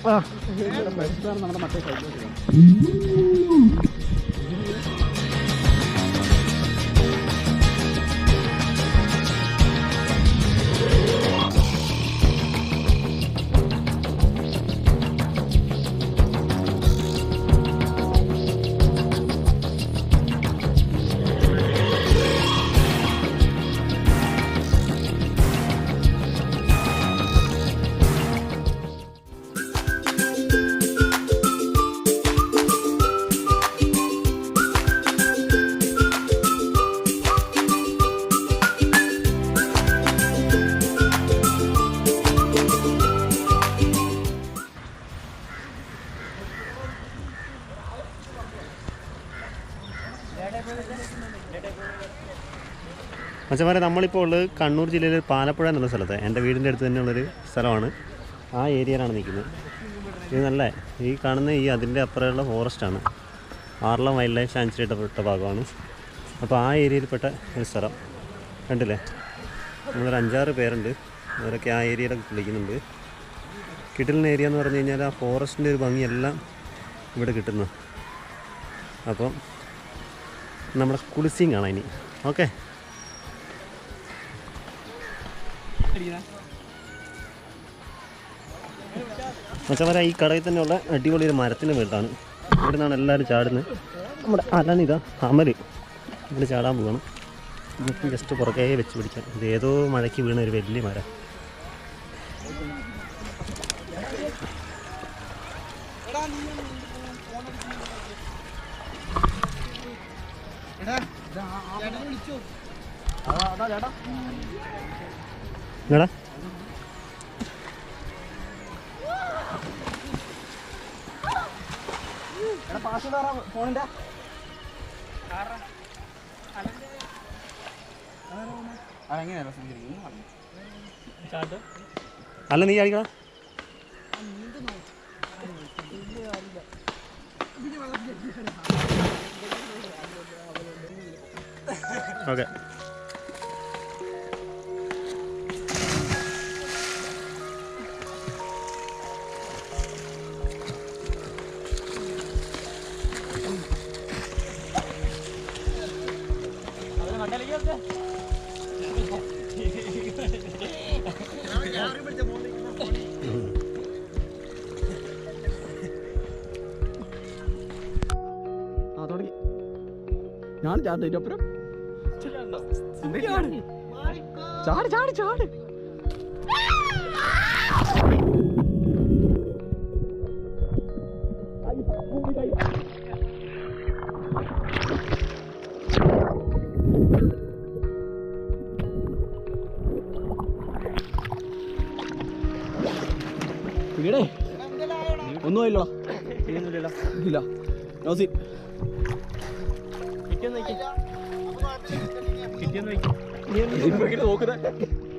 നമ്മുടെ മറ്റേ സൈഡിലോട്ട് മച്ചന്മാരെ നമ്മളിപ്പോൾ ഉള്ളത് കണ്ണൂർ ജില്ലയിൽ പാലപ്പുഴ എന്നുള്ള സ്ഥലത്ത് എൻ്റെ വീടിൻ്റെ അടുത്ത് തന്നെയുള്ളൊരു സ്ഥലമാണ്. ആ ഏരിയയിലാണ് നിൽക്കുന്നത്. ഇത് നല്ല ഈ കാണുന്ന അതിൻ്റെ അപ്പുറമുള്ള ഫോറസ്റ്റാണ്. ആർളം വൈൽഡ് ലൈഫ് സാങ്ച്വറിയുടെ പെട്ട ഭാഗമാണ്. അപ്പോൾ ആ ഏരിയയിൽപ്പെട്ട ഒരു സ്ഥലം കണ്ടില്ലേ. നമ്മളൊരു 5-6 പേരുണ്ട്. അവരൊക്കെ ആ ഏരിയയിലൊക്കെ കുളിക്കുന്നുണ്ട്. കിട്ടുന്ന ഏരിയ എന്ന് പറഞ്ഞു കഴിഞ്ഞാൽ ആ ഫോറസ്റ്റിൻ്റെ ഒരു ഭംഗിയെല്ലാം ഇവിടെ കിട്ടുന്നു. അപ്പം നമ്മുടെ കുളിസിങ് കാണാം ഇനി. ഓക്കെ, മച്ചന്മാരെ ഈ കടയിൽ തന്നെയുള്ള അടിപൊളി ഒരു മരത്തിൻ്റെ വീട്ടാണ്. ഇവിടെ നിന്നാണ് എല്ലാവരും ചാടുന്നത്. നമ്മുടെ അലനിതാ അമല് ഇവിടെ ചാടാൻ പോകണം. നമുക്ക് ജസ്റ്റ് പുറകെ വെച്ച് പിടിക്കാം. ഇത് ഏതോ മഴയ്ക്ക് വീണ ഒരു വലിയ മരം. എടാ ഫോണിന്റെ അല്ല നീ അടിക്കടാ. ഓക്കെ, ഞാൻ ചാടിപ്പുറം ചാട് ചാട് ചാട്. ഇവിടെ ഒന്നും ഇല്ല ഇല്ല നോസി നോക്കുന്നത്